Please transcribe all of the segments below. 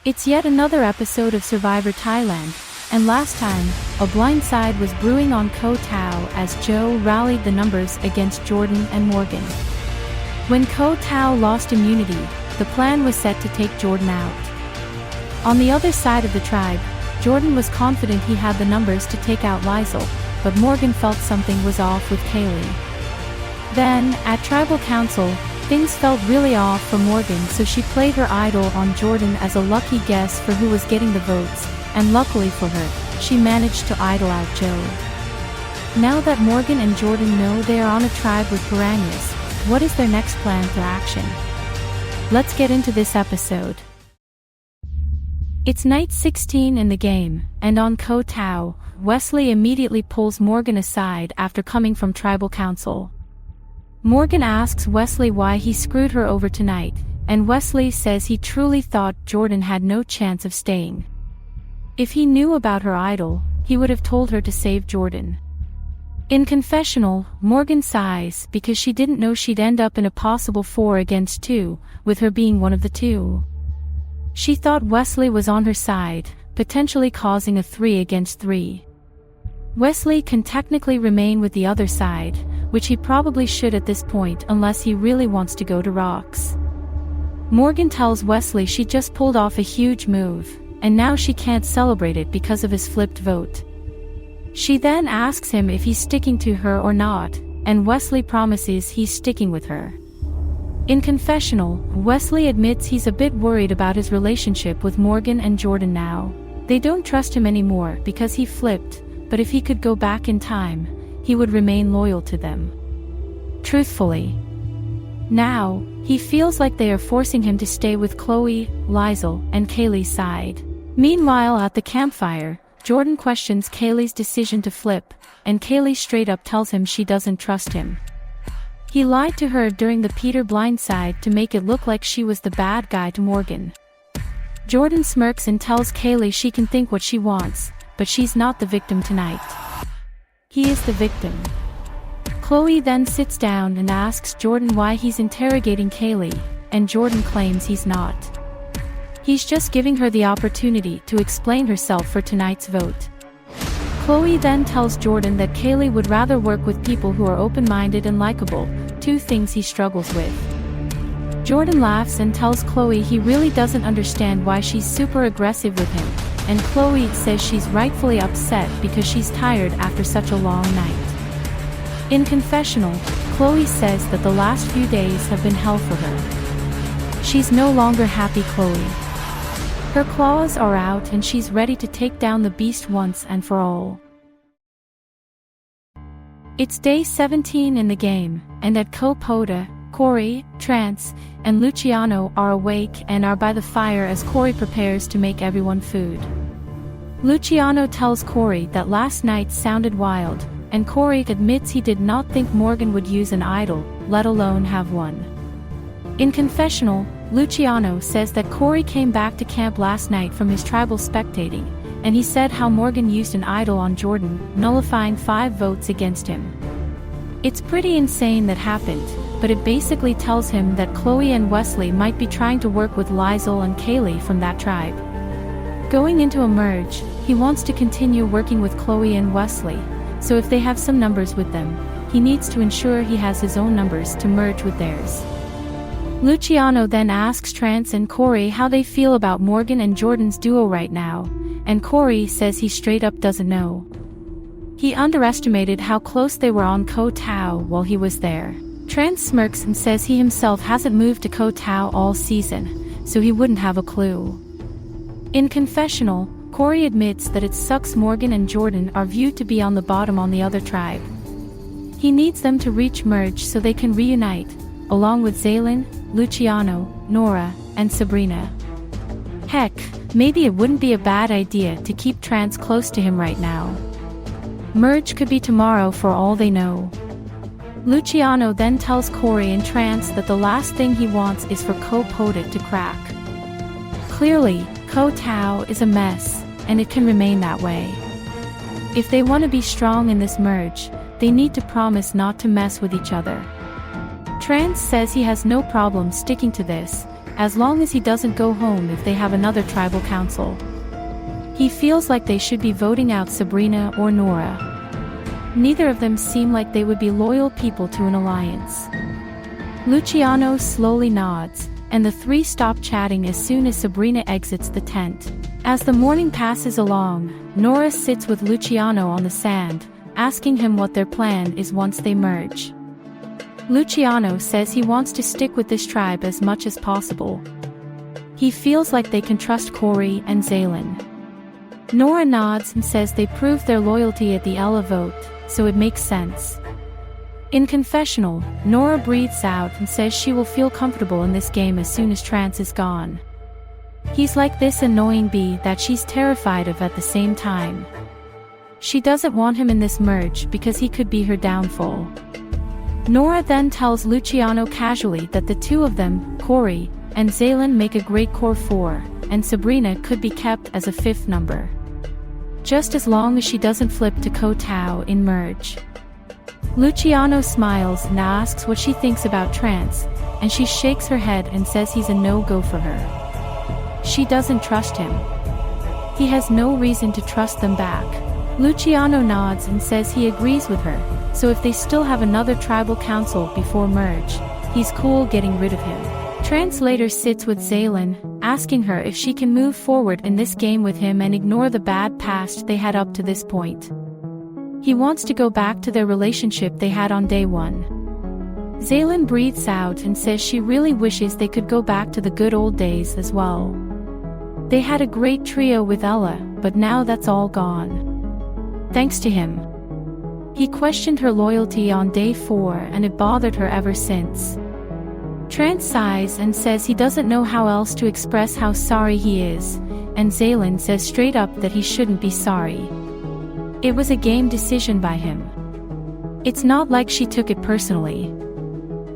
It's yet another episode of Survivor Thailand, and last time, a blindside was brewing on Koh Tao as Joe rallied the numbers against Jordan and Morgan. When Koh Tao lost immunity, the plan was set to take Jordan out. On the other side of the tribe, Jordan was confident he had the numbers to take out Liesl, but Morgan felt something was off with Kaylee. Then, at tribal council, things felt really off for Morgan, so she played her idol on Jordan as a lucky guess for who was getting the votes, and luckily for her, she managed to idol out Joe. Now that Morgan and Jordan know they are on a tribe with piranhas, what is their next plan for action? Let's get into this episode. It's night 16 in the game, and on Koh Tao, Wesley immediately pulls Morgan aside after coming from tribal council. Morgan asks Wesley why he screwed her over tonight, and Wesley says he truly thought Jordan had no chance of staying. If he knew about her idol, he would have told her to save Jordan. In confessional, Morgan sighs because she didn't know she'd end up in a possible 4 against 2, with her being one of the two. She thought Wesley was on her side, potentially causing a 3 against 3. Wesley can technically remain with the other side, which he probably should at this point unless he really wants to go to rocks. Morgan tells Wesley she just pulled off a huge move, and now she can't celebrate it because of his flipped vote. She then asks him if he's sticking to her or not, and Wesley promises he's sticking with her. In confessional, Wesley admits he's a bit worried about his relationship with Morgan and Jordan now. They don't trust him anymore because he flipped, but if he could go back in time, he would remain loyal to them. Truthfully. Now, he feels like they are forcing him to stay with Chloe, Liesl, and Kaylee's side. Meanwhile at the campfire, Jordan questions Kaylee's decision to flip, and Kaylee straight up tells him she doesn't trust him. He lied to her during the Peter blindside to make it look like she was the bad guy to Morgan. Jordan smirks and tells Kaylee she can think what she wants, but she's not the victim tonight. He is the victim. Chloe then sits down and asks Jordan why he's interrogating Kaylee, and Jordan claims he's not. He's just giving her the opportunity to explain herself for tonight's vote. Chloe then tells Jordan that Kaylee would rather work with people who are open-minded and likable, two things he struggles with. Jordan laughs and tells Chloe he really doesn't understand why she's super aggressive with him, and Chloe says she's rightfully upset because she's tired after such a long night. In confessional, Chloe says that the last few days have been hell for her. She's no longer happy Chloe. Her claws are out and she's ready to take down the beast once and for all. It's day 17 in the game, and at Koh Pota, Corey, Trance, and Luciano are awake and are by the fire as Corey prepares to make everyone food. Luciano tells Corey that last night sounded wild, and Corey admits he did not think Morgan would use an idol, let alone have one. In confessional, Luciano says that Corey came back to camp last night from his tribal spectating, and he said how Morgan used an idol on Jordan, nullifying 5 votes against him. It's pretty insane that happened, but it basically tells him that Chloe and Wesley might be trying to work with Liesl and Kaylee from that tribe. Going into a merge, he wants to continue working with Chloe and Wesley, so if they have some numbers with them, he needs to ensure he has his own numbers to merge with theirs. Luciano then asks Trance and Corey how they feel about Morgan and Jordan's duo right now, and Corey says he straight up doesn't know. He underestimated how close they were on Koh Tao while he was there. Trance smirks and says he himself hasn't moved to Koh Tao all season, so he wouldn't have a clue. In confessional, Corey admits that it sucks Morgan and Jordan are viewed to be on the bottom on the other tribe. He needs them to reach merge so they can reunite, along with Zaylin, Luciano, Nora, and Sabrina. Heck, maybe it wouldn't be a bad idea to keep Trance close to him right now. Merge could be tomorrow for all they know. Luciano then tells Corey and Trance that the last thing he wants is for Koh Pota to crack. Clearly, Koh Tao is a mess, and it can remain that way. If they want to be strong in this merge, they need to promise not to mess with each other. Trance says he has no problem sticking to this, as long as he doesn't go home if they have another tribal council. He feels like they should be voting out Sabrina or Nora. Neither of them seem like they would be loyal people to an alliance. Luciano slowly nods, and the three stop chatting as soon as Sabrina exits the tent. As the morning passes along, Nora sits with Luciano on the sand, asking him what their plan is once they merge. Luciano says he wants to stick with this tribe as much as possible. He feels like they can trust Corey and Zaylin. Nora nods and says they proved their loyalty at the Ella vote, so it makes sense. In confessional, Nora breathes out and says she will feel comfortable in this game as soon as Trance is gone. He's like this annoying bee that she's terrified of at the same time. She doesn't want him in this merge because he could be her downfall. Nora then tells Luciano casually that the two of them, Corey and Zaylin, make a great core 4, and Sabrina could be kept as a 5th number. Just as long as she doesn't flip to Ko Tao in merge. Luciano smiles and asks what she thinks about Trance, and she shakes her head and says he's a no-go for her. She doesn't trust him. He has no reason to trust them back. Luciano nods and says he agrees with her, so if they still have another tribal council before merge, he's cool getting rid of him. Trance later sits with Zaylin, asking her if she can move forward in this game with him and ignore the bad past they had up to this point. He wants to go back to their relationship they had on day 1. Zaylin breathes out and says she really wishes they could go back to the good old days as well. They had a great trio with Ella, but now that's all gone. Thanks to him. He questioned her loyalty on day 4 and it bothered her ever since. Trance sighs and says he doesn't know how else to express how sorry he is, and Zaylin says straight up that he shouldn't be sorry. It was a game decision by him. It's not like she took it personally.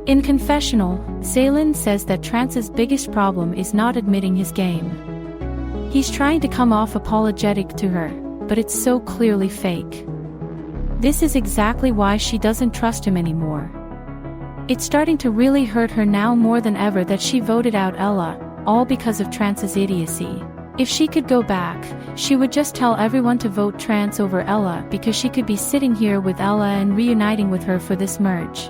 In confessional, Zaylin says that Trance's biggest problem is not admitting his game. He's trying to come off apologetic to her, but it's so clearly fake. This is exactly why she doesn't trust him anymore. It's starting to really hurt her now more than ever that she voted out Ella, all because of Trance's idiocy. If she could go back, she would just tell everyone to vote Trance over Ella because she could be sitting here with Ella and reuniting with her for this merge.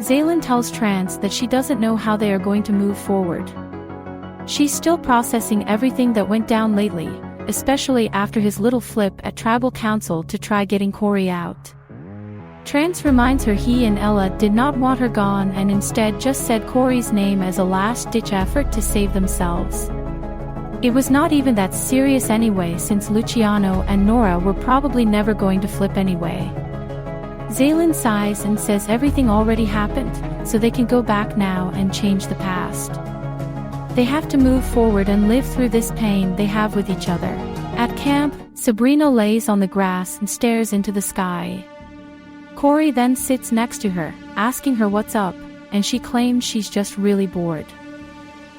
Zaylin tells Trance that she doesn't know how they are going to move forward. She's still processing everything that went down lately, especially after his little flip at tribal council to try getting Corey out. Trance reminds her he and Ella did not want her gone and instead just said Corey's name as a last-ditch effort to save themselves. It was not even that serious anyway, since Luciano and Nora were probably never going to flip anyway. Zaylin sighs and says everything already happened, so they can go back now and change the past. They have to move forward and live through this pain they have with each other. At camp, Sabrina lays on the grass and stares into the sky. Corey then sits next to her, asking her what's up, and she claims she's just really bored.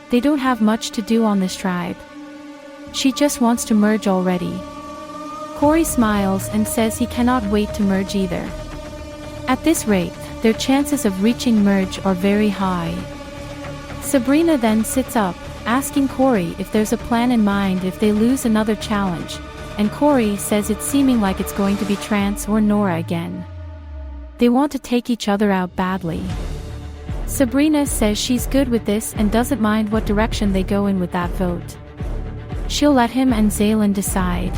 They don't have much to do on this tribe. She just wants to merge already. Corey smiles and says he cannot wait to merge either. At this rate, their chances of reaching merge are very high. Sabrina then sits up, asking Corey if there's a plan in mind if they lose another challenge, and Corey says it's seeming like it's going to be Trance or Nora again. They want to take each other out badly. Sabrina says she's good with this and doesn't mind what direction they go in with that vote. She'll let him and Zaylin decide.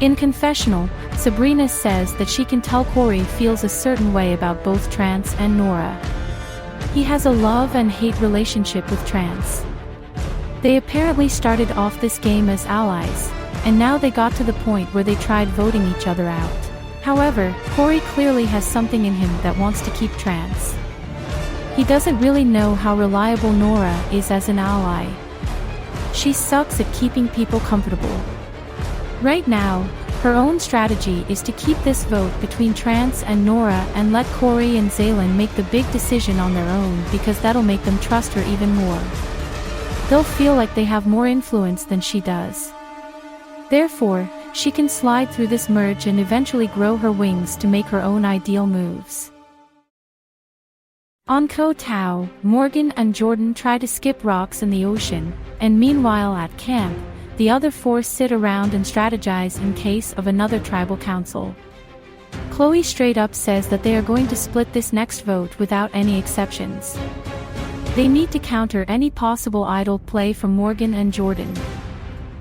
In confessional, Sabrina says that she can tell Corey feels a certain way about both Trance and Nora. He has a love and hate relationship with Trance. They apparently started off this game as allies, and now they got to the point where they tried voting each other out. However, Corey clearly has something in him that wants to keep Trance. He doesn't really know how reliable Nora is as an ally. She sucks at keeping people comfortable. Right now, her own strategy is to keep this vote between Trance and Nora and let Corey and Zaylin make the big decision on their own, because that'll make them trust her even more. They'll feel like they have more influence than she does. Therefore, she can slide through this merge and eventually grow her wings to make her own ideal moves. On Koh Tao, Morgan and Jordan try to skip rocks in the ocean, and meanwhile at camp, the other four sit around and strategize in case of another tribal council. Chloe straight up says that they are going to split this next vote without any exceptions. They need to counter any possible idol play from Morgan and Jordan.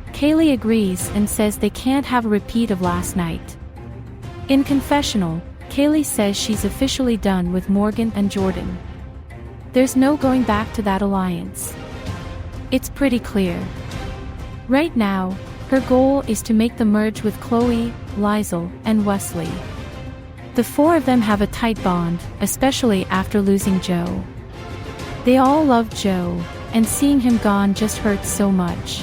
Kaylee agrees and says they can't have a repeat of last night. In confessional, Kaylee says she's officially done with Morgan and Jordan. There's no going back to that alliance. It's pretty clear. Right now, her goal is to make the merge with Chloe, Liesl, and Wesley. The four of them have a tight bond, especially after losing Joe. They all love Joe, and seeing him gone just hurts so much.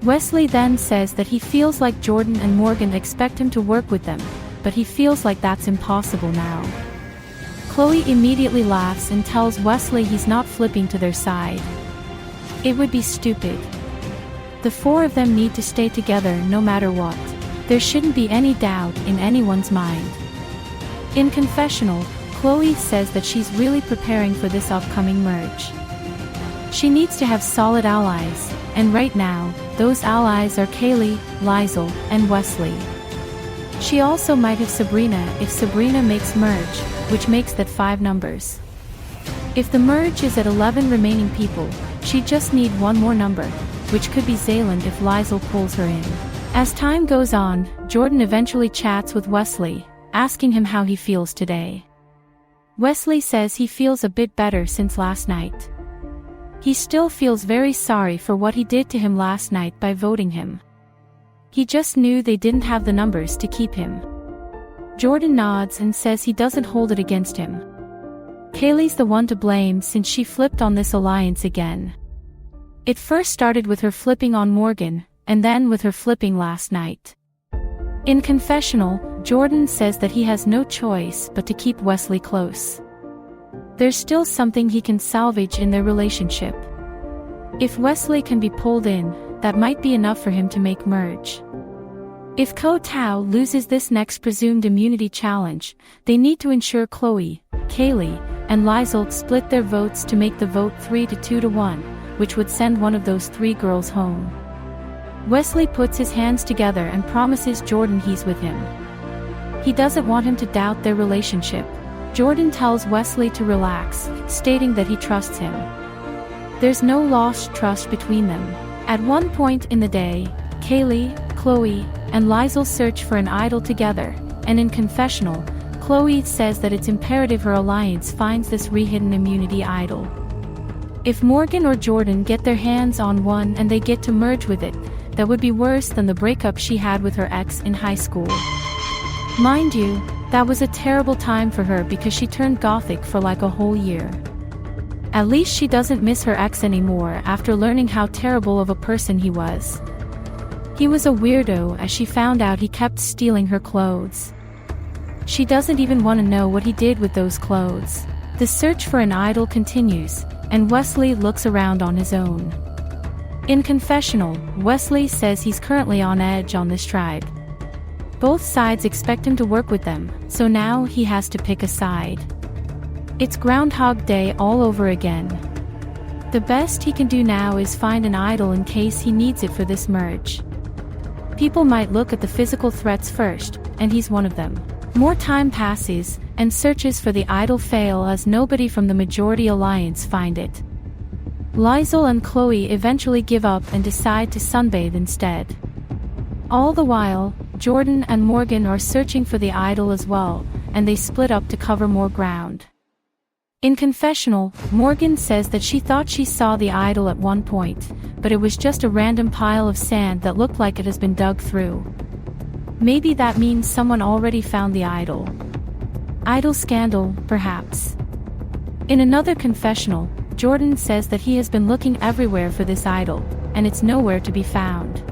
Wesley then says that he feels like Jordan and Morgan expect him to work with them, but he feels like that's impossible now. Chloe immediately laughs and tells Wesley he's not flipping to their side. It would be stupid. The four of them need to stay together no matter what. There shouldn't be any doubt in anyone's mind. In confessional, Chloe says that she's really preparing for this upcoming merge. She needs to have solid allies, and right now, those allies are Kaylee, Liesl, and Wesley. She also might have Sabrina if Sabrina makes merge, which makes that 5 numbers. If the merge is at 11 remaining people, she just need one more number, which could be Zayland if Liesl pulls her in. As time goes on, Jordan eventually chats with Wesley, asking him how he feels today. Wesley says he feels a bit better since last night. He still feels very sorry for what he did to him last night by voting him. He just knew they didn't have the numbers to keep him. Jordan nods and says he doesn't hold it against him. Kaylee's the one to blame since she flipped on this alliance again. It first started with her flipping on Morgan, and then with her flipping last night. In confessional, Jordan says that he has no choice but to keep Wesley close. There's still something he can salvage in their relationship. If Wesley can be pulled in, that might be enough for him to make merge. If Koh Tao loses this next presumed immunity challenge, they need to ensure Chloe, Kaylee, and Liesl split their votes to make the vote 3-2-1, which would send one of those 3 girls home. Wesley puts his hands together and promises Jordan he's with him. He doesn't want him to doubt their relationship. Jordan tells Wesley to relax, stating that he trusts him. There's no lost trust between them. At one point in the day, Kaylee, Chloe, and Liesl search for an idol together, and in confessional, Chloe says that it's imperative her alliance finds this re-hidden immunity idol. If Morgan or Jordan get their hands on one and they get to merge with it, that would be worse than the breakup she had with her ex in high school. Mind you, that was a terrible time for her because she turned gothic for like a whole year. At least she doesn't miss her ex anymore after learning how terrible of a person he was. He was a weirdo as she found out he kept stealing her clothes. She doesn't even want to know what he did with those clothes. The search for an idol continues, and Wesley looks around on his own. In confessional, Wesley says he's currently on edge on this tribe. Both sides expect him to work with them, so now he has to pick a side. It's Groundhog Day all over again. The best he can do now is find an idol in case he needs it for this merge. People might look at the physical threats first, and he's one of them. More time passes, and searches for the idol fail as nobody from the majority alliance find it. Liesl and Chloe eventually give up and decide to sunbathe instead. All the while, Jordan and Morgan are searching for the idol as well, and they split up to cover more ground. In confessional, Morgan says that she thought she saw the idol at one point, but it was just a random pile of sand that looked like it has been dug through. Maybe that means someone already found the idol. Idol scandal, perhaps. In another confessional, Jordan says that he has been looking everywhere for this idol, and it's nowhere to be found.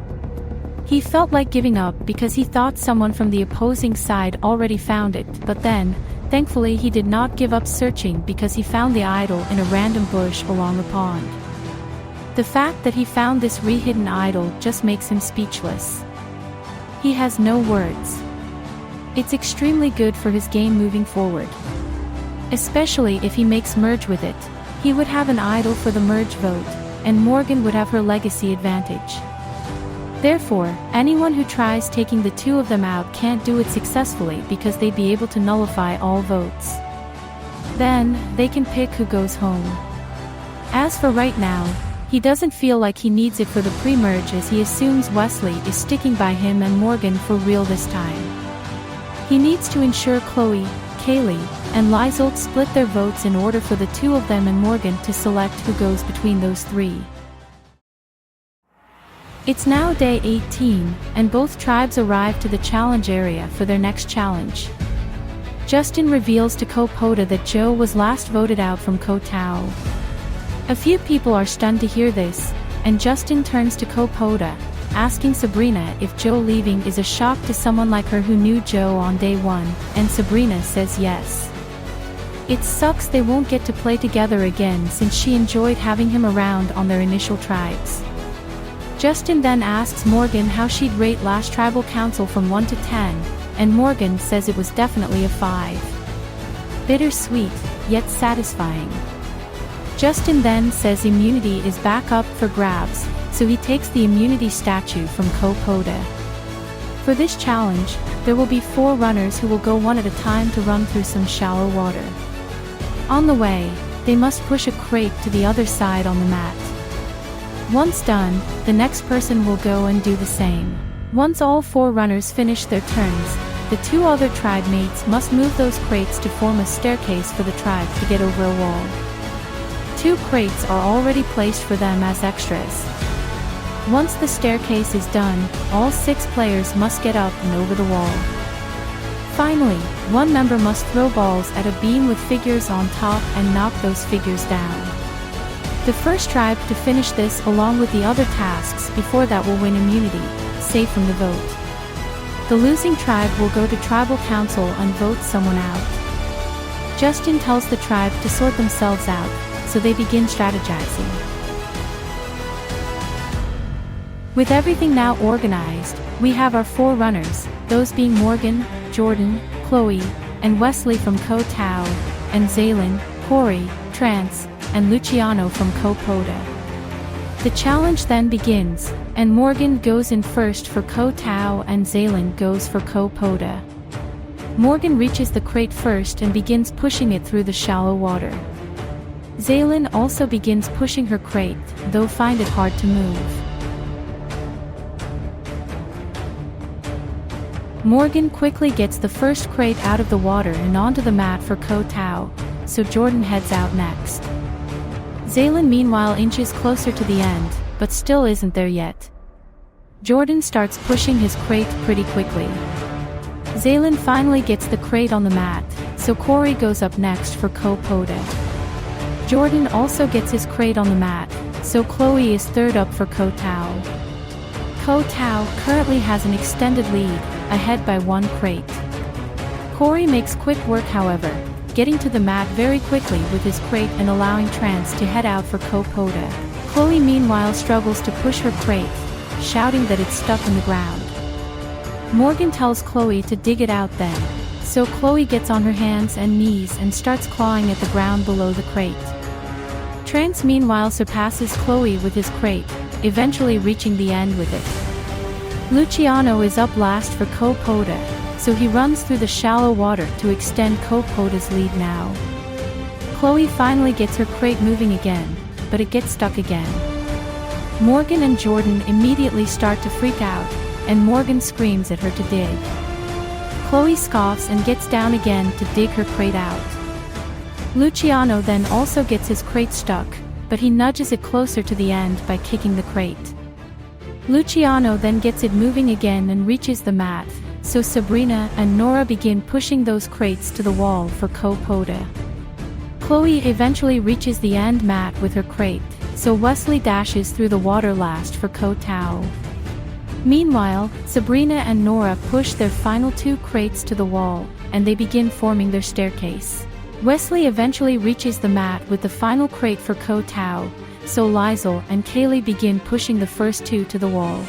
He felt like giving up because he thought someone from the opposing side already found it, but then, thankfully he did not give up searching because he found the idol in a random bush along a pond. The fact that he found this re-hidden idol just makes him speechless. He has no words. It's extremely good for his game moving forward. especially if he makes merge with it. He would have an idol for the merge vote, and Morgan would have her legacy advantage. Therefore, anyone who tries taking the two of them out can't do it successfully because they'd be able to nullify all votes. Then, they can pick who goes home. As for right now, he doesn't feel like he needs it for the pre-merge as he assumes Wesley is sticking by him and Morgan for real this time. He needs to ensure Chloe, Kaylee, and Liesl split their votes in order for the two of them and Morgan to select who goes between those three. It's now day 18, and both tribes arrive to the challenge area for their next challenge. Justin reveals to Koh-Poda that Joe was last voted out from Koh Tao. A few people are stunned to hear this, and Justin turns to Koh-Poda, asking Sabrina if Joe leaving is a shock to someone like her who knew Joe on day one, and Sabrina says yes. It sucks they won't get to play together again since she enjoyed having him around on their initial tribes. Justin then asks Morgan how she'd rate last tribal council from 1 to 10, and Morgan says it was definitely a 5. Bittersweet, yet satisfying. Justin then says immunity is back up for grabs, so he takes the immunity statue from Koh-Poda. For this challenge, there will be 4 runners who will go one at a time to run through some shallow water. On the way, they must push a crate to the other side on the mat. Once done, the next person will go and do the same. Once all 4 runners finish their turns, the 2 other tribe mates must move those crates to form a staircase for the tribe to get over a wall. 2 crates are already placed for them as extras. Once the staircase is done, all 6 players must get up and over the wall. Finally, one member must throw balls at a beam with figures on top and knock those figures down. The first tribe to finish this along with the other tasks before that will win immunity, safe from the vote. The losing tribe will go to tribal council and vote someone out. Justin tells the tribe to sort themselves out, so they begin strategizing. With everything now organized, we have our 4 runners, those being Morgan, Jordan, Chloe, and Wesley from Koh Tao, and Zaylin, Corey, Trance, and Luciano from Koh-Poda. The challenge then begins, and Morgan goes in first for Koh Tao and Zaylin goes for Koh-Poda. Morgan reaches the crate first and begins pushing it through the shallow water. Zaylin also begins pushing her crate, though find it hard to move. Morgan quickly gets the first crate out of the water and onto the mat for Koh Tao, so Jordan heads out next. Zaylin meanwhile inches closer to the end, but still isn't there yet. Jordan starts pushing his crate pretty quickly. Zaylin finally gets the crate on the mat, so Corey goes up next for Koh-Poda. Jordan also gets his crate on the mat, so Chloe is third up for Koh Tao. Koh Tao currently has an extended lead, ahead by 1 crate. Corey makes quick work however, getting to the mat very quickly with his crate and allowing Trance to head out for Koh-Poda. Chloe meanwhile struggles to push her crate, shouting that it's stuck in the ground. Morgan tells Chloe to dig it out then, so Chloe gets on her hands and knees and starts clawing at the ground below the crate. Trance meanwhile surpasses Chloe with his crate, eventually reaching the end with it. Luciano is up last for Koh-Poda, so he runs through the shallow water to extend Koh-Poda's lead now. Chloe finally gets her crate moving again, but it gets stuck again. Morgan and Jordan immediately start to freak out, and Morgan screams at her to dig. Chloe scoffs and gets down again to dig her crate out. Luciano then also gets his crate stuck, but he nudges it closer to the end by kicking the crate. Luciano then gets it moving again and reaches the mat, so Sabrina and Nora begin pushing those crates to the wall for Koh-Poda. Chloe eventually reaches the end mat with her crate, so Wesley dashes through the water last for Koh Tao. Meanwhile, Sabrina and Nora push their final 2 crates to the wall, and they begin forming their staircase. Wesley eventually reaches the mat with the final crate for Koh Tao, so Liesl and Kaylee begin pushing the first 2 to the wall.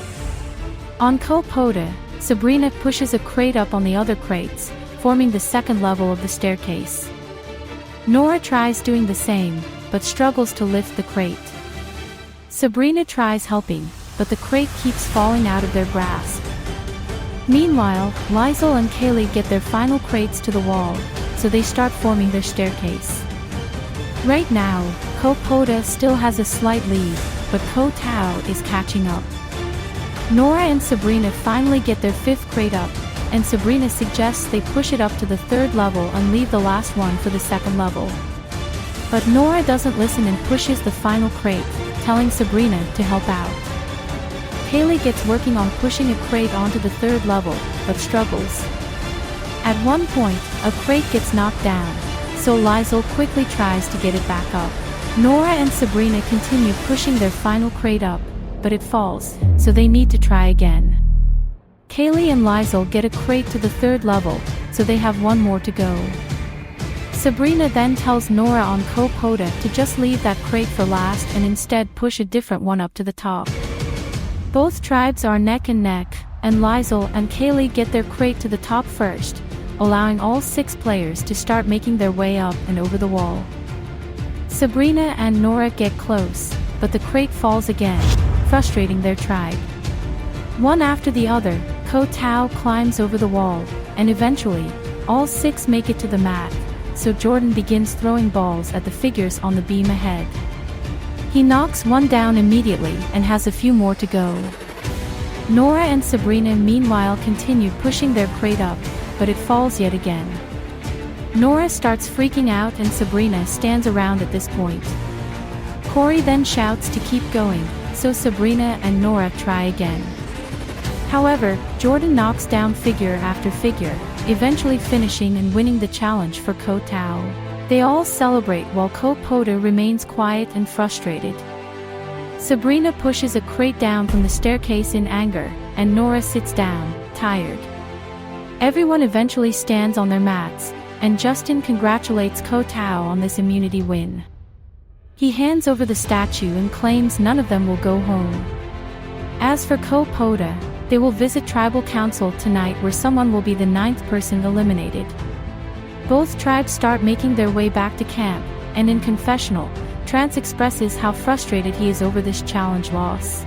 On Koh-Poda, Sabrina pushes a crate up on the other crates, forming the second level of the staircase. Nora tries doing the same, but struggles to lift the crate. Sabrina tries helping, but the crate keeps falling out of their grasp. Meanwhile, Liesl and Kaylee get their final crates to the wall, so they start forming their staircase. Right now, Kopoda still has a slight lead, but Ko Tao is catching up. Nora and Sabrina finally get their 5th crate up, and Sabrina suggests they push it up to the 3rd level and leave the last one for the 2nd level. But Nora doesn't listen and pushes the final crate, telling Sabrina to help out. Kaylee gets working on pushing a crate onto the 3rd level, but struggles. At one point, a crate gets knocked down, so Liesl quickly tries to get it back up. Nora and Sabrina continue pushing their final crate up, but it falls, so they need to try again. Kaylee and Liesl get a crate to the 3rd level, so they have one more to go. Sabrina then tells Nora on Kopoda to just leave that crate for last and instead push a different one up to the top. Both tribes are neck and neck, and Liesl and Kaylee get their crate to the top first, allowing all 6 players to start making their way up and over the wall. Sabrina and Nora get close, but the crate falls again, frustrating their tribe. One after the other, Ko Tao climbs over the wall, and eventually, all 6 make it to the mat, so Jordan begins throwing balls at the figures on the beam ahead. He knocks one down immediately and has a few more to go. Nora and Sabrina meanwhile continue pushing their crate up, but it falls yet again. Nora starts freaking out and Sabrina stands around at this point. Corey then shouts to keep going, so Sabrina and Nora try again. However, Jordan knocks down figure after figure, eventually finishing and winning the challenge for Ko Tao. They all celebrate while Kopoda remains quiet and frustrated. Sabrina pushes a crate down from the staircase in anger, and Nora sits down, tired. Everyone eventually stands on their mats, and Justin congratulates Ko Tao on this immunity win. He hands over the statue and claims none of them will go home. As for Kopoda, they will visit tribal council tonight where someone will be the 9th person eliminated. Both tribes start making their way back to camp, and in confessional, Trance expresses how frustrated he is over this challenge loss.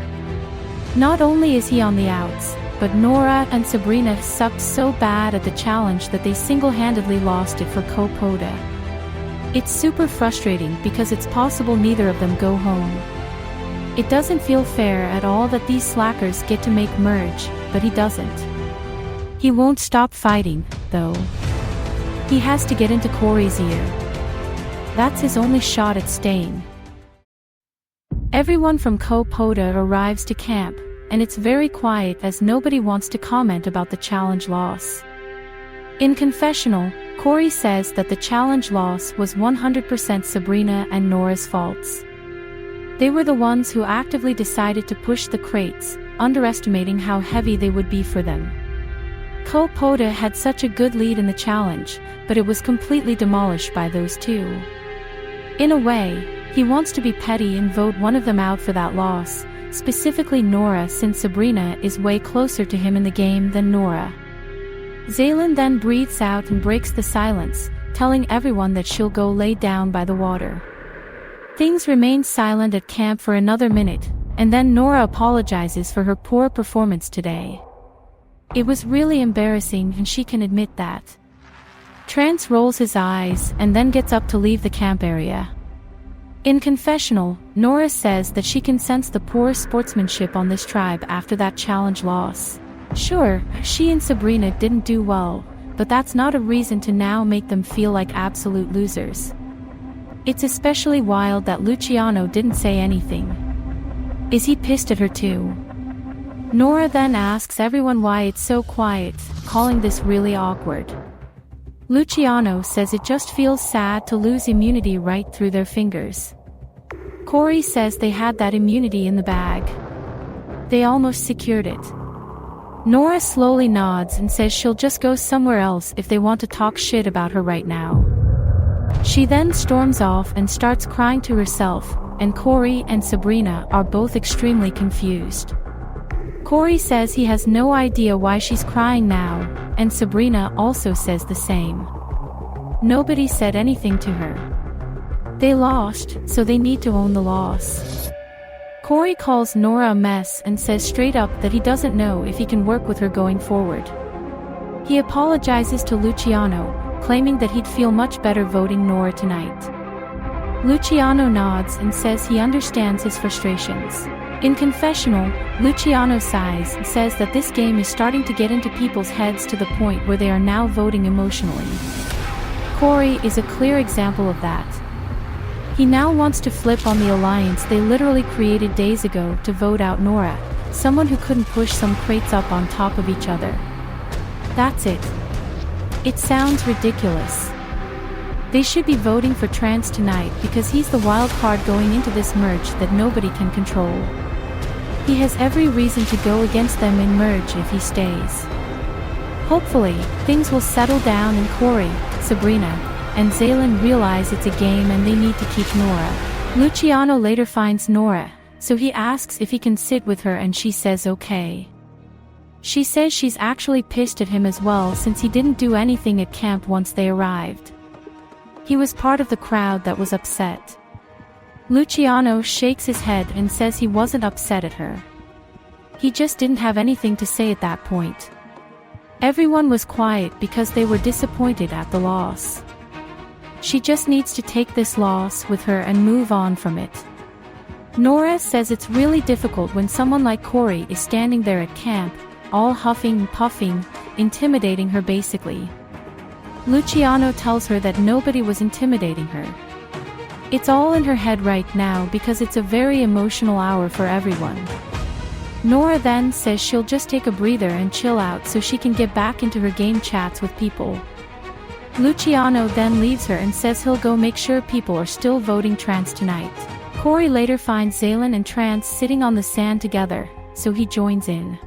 Not only is he on the outs, but Nora and Sabrina sucked so bad at the challenge that they single-handedly lost it for Kopoda. It's super frustrating because it's possible neither of them go home. It doesn't feel fair at all that these slackers get to make merge, but he doesn't. He won't stop fighting, though. He has to get into Corey's ear. That's his only shot at staying. Everyone from Kopoda arrives to camp, and it's very quiet as nobody wants to comment about the challenge loss. In confessional, Corey says that the challenge loss was 100% Sabrina and Nora's faults. They were the ones who actively decided to push the crates, underestimating how heavy they would be for them. Kopoda had such a good lead in the challenge, but it was completely demolished by those two. In a way, he wants to be petty and vote one of them out for that loss, specifically Nora, since Sabrina is way closer to him in the game than Nora. Zaylin then breathes out and breaks the silence, telling everyone that she'll go lay down by the water. Things remain silent at camp for another minute, and then Nora apologizes for her poor performance today. It was really embarrassing and she can admit that. Trance rolls his eyes and then gets up to leave the camp area. In confessional, Nora says that she can sense the poor sportsmanship on this tribe after that challenge loss. Sure, she and Sabrina didn't do well, but that's not a reason to now make them feel like absolute losers. It's especially wild that Luciano didn't say anything. Is he pissed at her too? Nora then asks everyone why it's so quiet, calling this really awkward. Luciano says it just feels sad to lose immunity right through their fingers. Corey says they had that immunity in the bag. They almost secured it. Nora slowly nods and says she'll just go somewhere else if they want to talk shit about her right now. She then storms off and starts crying to herself, and Corey and Sabrina are both extremely confused. Corey says he has no idea why she's crying now, and Sabrina also says the same. Nobody said anything to her. They lost, so they need to own the loss. Corey calls Nora a mess and says straight up that he doesn't know if he can work with her going forward. He apologizes to Luciano, claiming that he'd feel much better voting Nora tonight. Luciano nods and says he understands his frustrations. In confessional, Luciano sighs and says that this game is starting to get into people's heads to the point where they are now voting emotionally. Corey is a clear example of that. He now wants to flip on the alliance they literally created days ago to vote out Nora, someone who couldn't push some crates up on top of each other. That's it. It sounds ridiculous. They should be voting for Trance tonight because he's the wild card going into this merge that nobody can control. He has every reason to go against them in merge if he stays. Hopefully, things will settle down and Corey, Sabrina, and Zaylin realize it's a game and they need to keep Nora. Luciano later finds Nora, so he asks if he can sit with her and she says okay. She says she's actually pissed at him as well since he didn't do anything at camp once they arrived. He was part of the crowd that was upset. Luciano shakes his head and says he wasn't upset at her. He just didn't have anything to say at that point. Everyone was quiet because they were disappointed at the loss. She just needs to take this loss with her and move on from it. Nora says it's really difficult when someone like Corey is standing there at camp, all huffing and puffing, intimidating her basically. Luciano tells her that nobody was intimidating her. It's all in her head right now because it's a very emotional hour for everyone. Nora then says she'll just take a breather and chill out so she can get back into her game chats with people. Luciano then leaves her and says he'll go make sure people are still voting Trance tonight. Corey later finds Zaylin and Trance sitting on the sand together, so he joins in.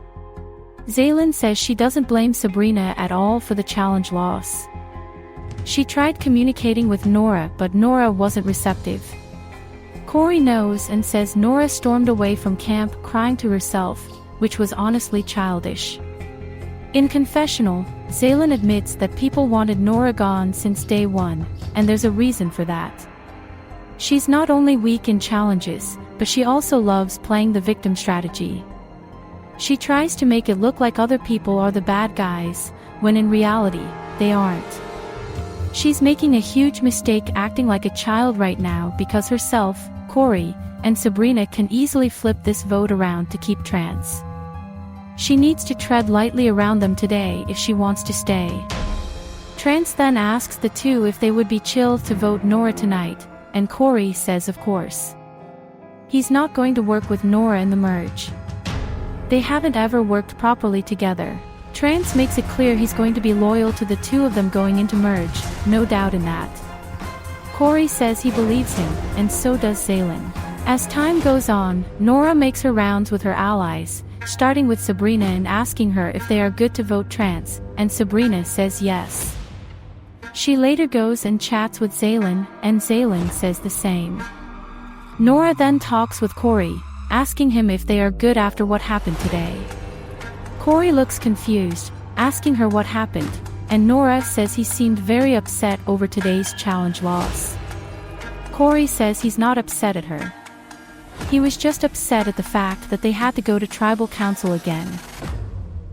Zaylin says she doesn't blame Sabrina at all for the challenge loss. She tried communicating with Nora but Nora wasn't receptive. Corey knows and says Nora stormed away from camp crying to herself, which was honestly childish. In confessional, Zaylin admits that people wanted Nora gone since day one, and there's a reason for that. She's not only weak in challenges, but she also loves playing the victim strategy. She tries to make it look like other people are the bad guys, when in reality, they aren't. She's making a huge mistake acting like a child right now because herself, Corey, and Sabrina can easily flip this vote around to keep Trance. She needs to tread lightly around them today if she wants to stay. Trance then asks the two if they would be chill to vote Nora tonight, and Corey says of course. He's not going to work with Nora in the merge. They haven't ever worked properly together. Trance makes it clear he's going to be loyal to the two of them going into merge, no doubt in that. Corey says he believes him, and so does Zaylin. As time goes on, Nora makes her rounds with her allies, starting with Sabrina and asking her if they are good to vote Trance, and Sabrina says yes. She later goes and chats with Zaylin, and Zaylin says the same. Nora then talks with Corey, asking him if they are good after what happened today. Corey looks confused, asking her what happened, and Nora says he seemed very upset over today's challenge loss. Corey says he's not upset at her. He was just upset at the fact that they had to go to tribal council again.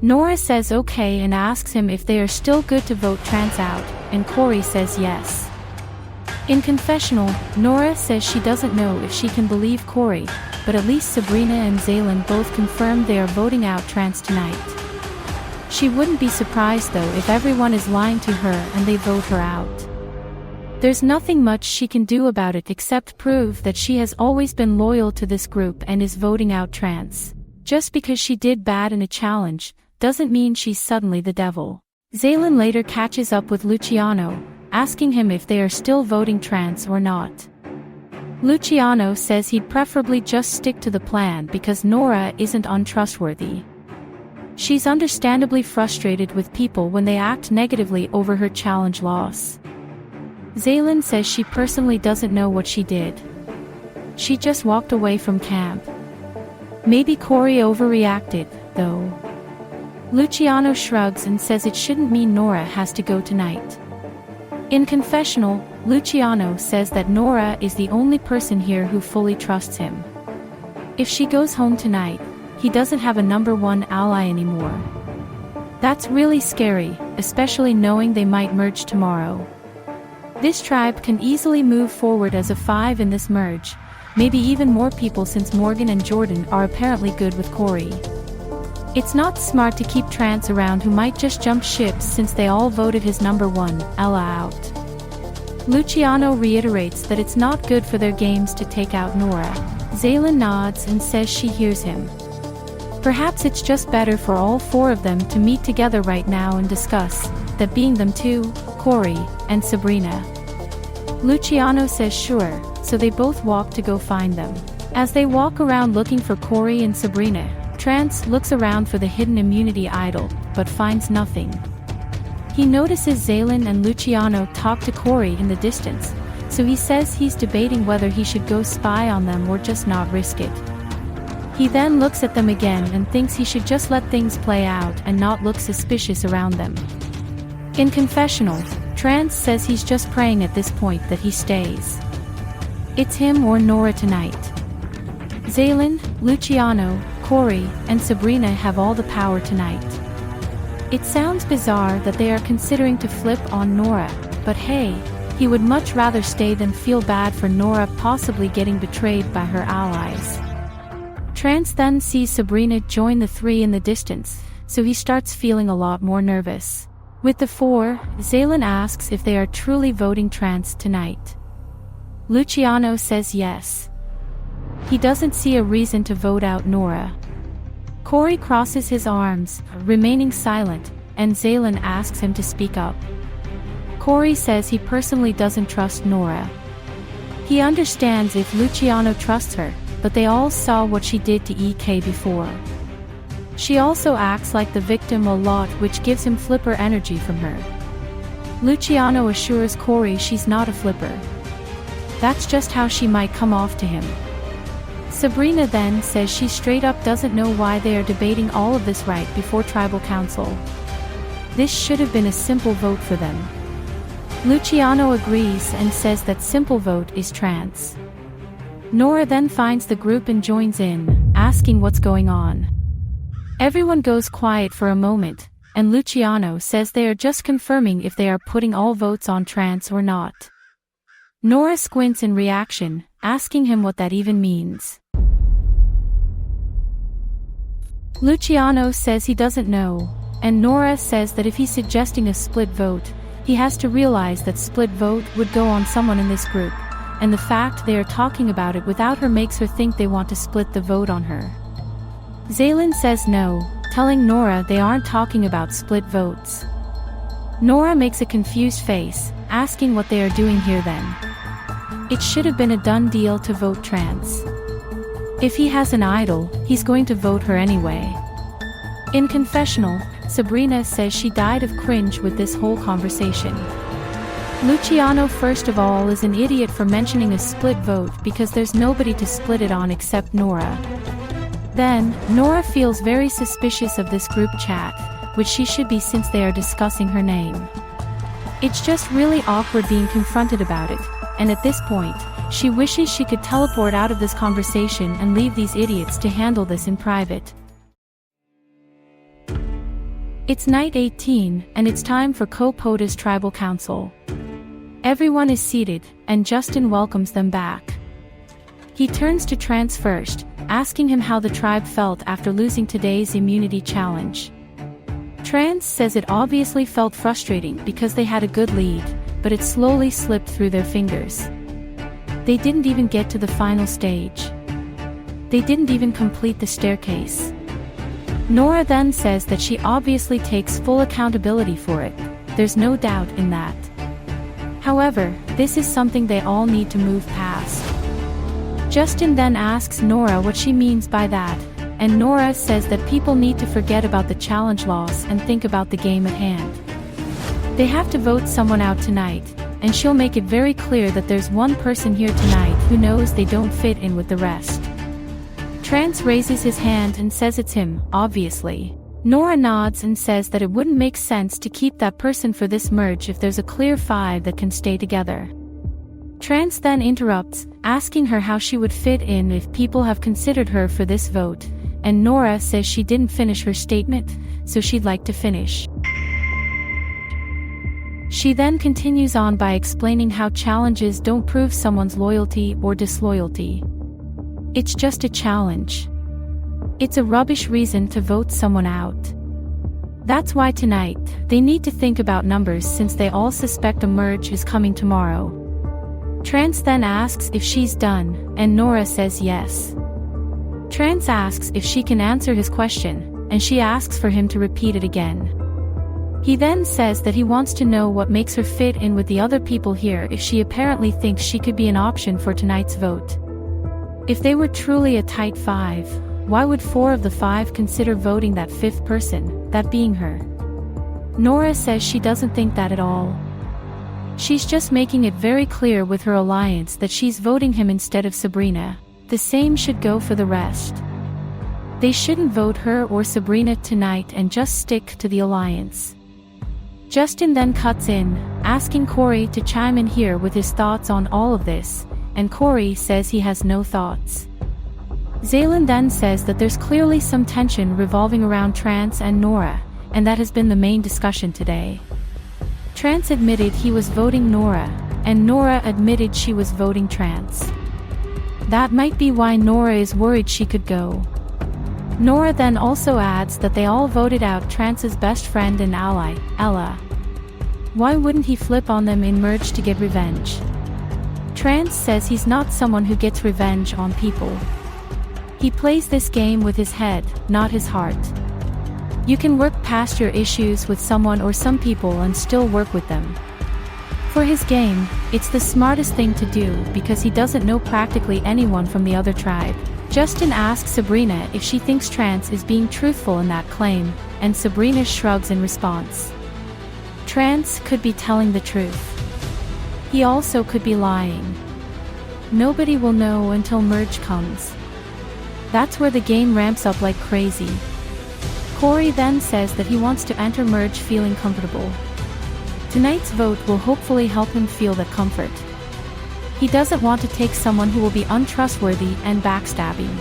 Nora says okay and asks him if they are still good to vote Trance out, and Corey says yes. In confessional, Nora says she doesn't know if she can believe Corey, but at least Sabrina and Zaylin both confirmed they are voting out Trance tonight. She wouldn't be surprised though if everyone is lying to her and they vote her out. There's nothing much she can do about it except prove that she has always been loyal to this group and is voting out Trance. Just because she did bad in a challenge, doesn't mean she's suddenly the devil. Zaylin later catches up with Luciano, asking him if they are still voting Trance or not. Luciano says he'd preferably just stick to the plan because Nora isn't untrustworthy. She's understandably frustrated with people when they act negatively over her challenge loss. Zaylin says she personally doesn't know what she did. She just walked away from camp. Maybe Corey overreacted, though. Luciano shrugs and says it shouldn't mean Nora has to go tonight. In confessional, Luciano says that Nora is the only person here who fully trusts him. If she goes home tonight, he doesn't have a number one ally anymore. That's really scary, especially knowing they might merge tomorrow. This tribe can easily move forward as a 5 in this merge, maybe even more people since Morgan and Jordan are apparently good with Corey. It's not smart to keep Trance around who might just jump ships since they all voted his number one, Ella, out. Luciano reiterates that it's not good for their games to take out Nora. Zaylin nods and says she hears him. Perhaps it's just better for all 4 of them to meet together right now and discuss, that being them two, Corey, and Sabrina. Luciano says sure, so they both walk to go find them. As they walk around looking for Corey and Sabrina, Trance looks around for the hidden immunity idol, but finds nothing. He notices Zaylin and Luciano talk to Corey in the distance, so he says he's debating whether he should go spy on them or just not risk it. He then looks at them again and thinks he should just let things play out and not look suspicious around them. In confessional, Trance says he's just praying at this point that he stays. It's him or Nora tonight. Zaylin, Luciano, Corey, and Sabrina have all the power tonight. It sounds bizarre that they are considering to flip on Nora, but hey, he would much rather stay than feel bad for Nora possibly getting betrayed by her allies. Trance then sees Sabrina join the 3 in the distance, so he starts feeling a lot more nervous. With the 4, Zaylin asks if they are truly voting Trance tonight. Luciano says yes. He doesn't see a reason to vote out Nora. Corey crosses his arms, remaining silent, and Zaylin asks him to speak up. Corey says he personally doesn't trust Nora. He understands if Luciano trusts her, but they all saw what she did to EK before. She also acts like the victim a lot, which gives him flipper energy from her. Luciano assures Corey she's not a flipper. That's just how she might come off to him. Sabrina then says she straight up doesn't know why they are debating all of this right before Tribal Council. This should have been a simple vote for them. Luciano agrees and says that simple vote is Trance. Nora then finds the group and joins in, asking what's going on. Everyone goes quiet for a moment, and Luciano says they are just confirming if they are putting all votes on Trance or not. Nora squints in reaction, asking him what that even means. Luciano says he doesn't know, and Nora says that if he's suggesting a split vote, he has to realize that split vote would go on someone in this group, and the fact they are talking about it without her makes her think they want to split the vote on her. Zaylin says no, telling Nora they aren't talking about split votes. Nora makes a confused face, asking what they are doing here then. It should have been a done deal to vote Trance. If he has an idol, he's going to vote her anyway. In confessional, Sabrina says she died of cringe with this whole conversation. Luciano first of all is an idiot for mentioning a split vote because there's nobody to split it on except Nora. Then, Nora feels very suspicious of this group chat, which she should be since they are discussing her name. It's just really awkward being confronted about it, and at this point, she wishes she could teleport out of this conversation and leave these idiots to handle this in private. It's night 18, and it's time for Kopota's tribal council. Everyone is seated, and Justin welcomes them back. He turns to Trance first, asking him how the tribe felt after losing today's immunity challenge. Trance says it obviously felt frustrating because they had a good lead, but it slowly slipped through their fingers. They didn't even get to the final stage. They didn't even complete the staircase. Nora then says that she obviously takes full accountability for it, there's no doubt in that. However, this is something they all need to move past. Justin then asks Nora what she means by that, and Nora says that people need to forget about the challenge loss and think about the game at hand. They have to vote someone out tonight, and she'll make it very clear that there's one person here tonight who knows they don't fit in with the rest. Trance raises his hand and says it's him, obviously. Nora nods and says that it wouldn't make sense to keep that person for this merge if there's a clear 5 that can stay together. Trance then interrupts, asking her how she would fit in if people have considered her for this vote, and Nora says she didn't finish her statement, so she'd like to finish. She then continues on by explaining how challenges don't prove someone's loyalty or disloyalty. It's just a challenge. It's a rubbish reason to vote someone out. That's why tonight, they need to think about numbers since they all suspect a merge is coming tomorrow. Trance then asks if she's done, and Nora says yes. Trance asks if she can answer his question, and she asks for him to repeat it again. He then says that he wants to know what makes her fit in with the other people here if she apparently thinks she could be an option for tonight's vote. If they were truly a tight 5, why would 4 of the 5 consider voting that 5th person, that being her? Nora says she doesn't think that at all. She's just making it very clear with her alliance that she's voting him instead of Sabrina. The same should go for the rest. They shouldn't vote her or Sabrina tonight and just stick to the alliance. Justin then cuts in, asking Corey to chime in here with his thoughts on all of this, and Corey says he has no thoughts. Zaylin then says that there's clearly some tension revolving around Trance and Nora, and that has been the main discussion today. Trance admitted he was voting Nora, and Nora admitted she was voting Trance. That might be why Nora is worried she could go. Nora then also adds that they all voted out Trance's best friend and ally, Ella. Why wouldn't he flip on them in merge to get revenge? Trance says he's not someone who gets revenge on people. He plays this game with his head, not his heart. You can work past your issues with someone or some people and still work with them. For his game, it's the smartest thing to do because he doesn't know practically anyone from the other tribe. Justin asks Sabrina if she thinks Trance is being truthful in that claim, and Sabrina shrugs in response. Trance could be telling the truth. He also could be lying. Nobody will know until merge comes. That's where the game ramps up like crazy. Corey then says that he wants to enter merge feeling comfortable. Tonight's vote will hopefully help him feel that comfort. He doesn't want to take someone who will be untrustworthy and backstabbing.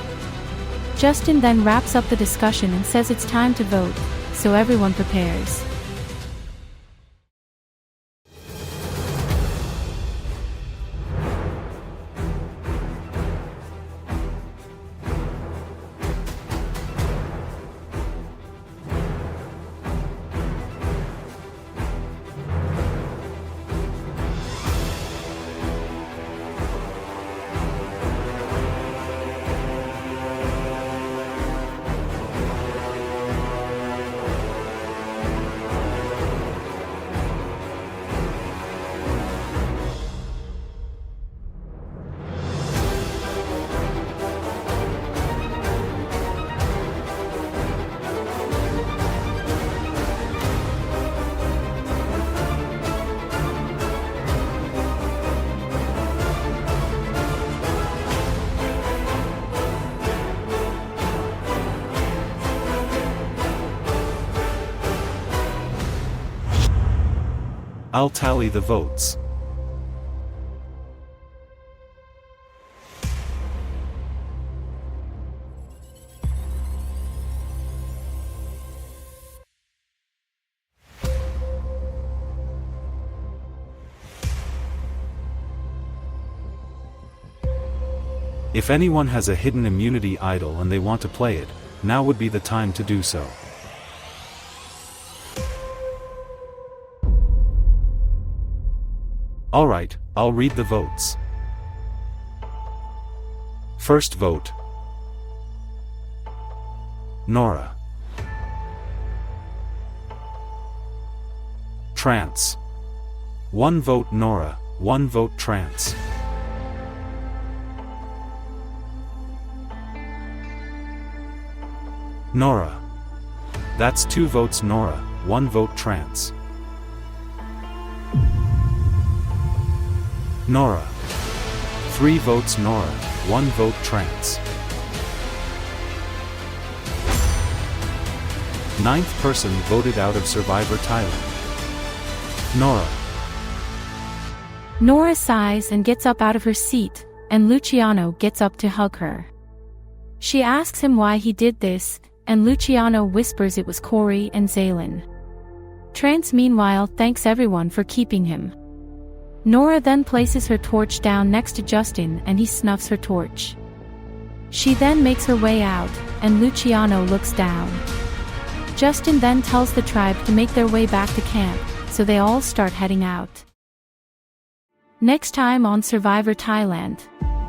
Justin then wraps up the discussion and says it's time to vote, so everyone prepares. I'll tally the votes. If anyone has a hidden immunity idol and they want to play it, now would be the time to do so. Alright, I'll read the votes. First vote. Nora. Trance. 1 vote Nora, 1 vote Trance. Nora. That's 2 votes Nora, 1 vote Trance. Nora. 3 votes Nora, 1 vote Trance. Ninth person voted out of Survivor Thailand. Nora. Nora sighs and gets up out of her seat, and Luciano gets up to hug her. She asks him why he did this, and Luciano whispers it was Corey and Zaylin. Trance meanwhile thanks everyone for keeping him. Nora then places her torch down next to Justin and he snuffs her torch. She then makes her way out, and Luciano looks down. Justin then tells the tribe to make their way back to camp, so they all start heading out. Next time on Survivor Thailand.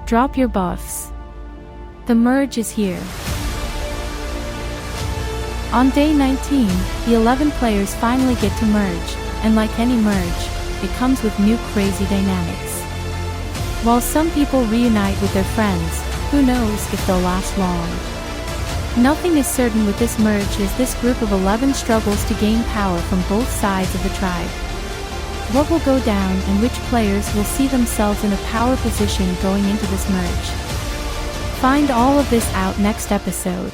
Drop your buffs. The merge is here. On day 19, the 11 players finally get to merge, and like any merge, it comes with new crazy dynamics. While some people reunite with their friends, who knows if they'll last long. Nothing is certain with this merge as this group of 11 struggles to gain power from both sides of the tribe. What will go down and which players will see themselves in a power position going into this merge? Find all of this out next episode.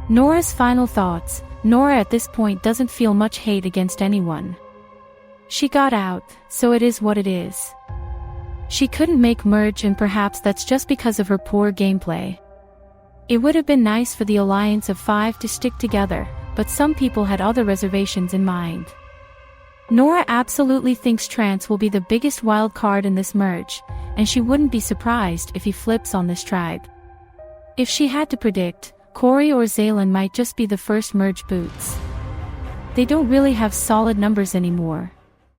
Nora's final thoughts. Nora at this point doesn't feel much hate against anyone. She got out, so it is what it is. She couldn't make merge and perhaps that's just because of her poor gameplay. It would have been nice for the alliance of 5 to stick together, but some people had other reservations in mind. Nora absolutely thinks Trance will be the biggest wild card in this merge, and she wouldn't be surprised if he flips on this tribe. If she had to predict, Corey or Zaylin might just be the first merge boots. They don't really have solid numbers anymore.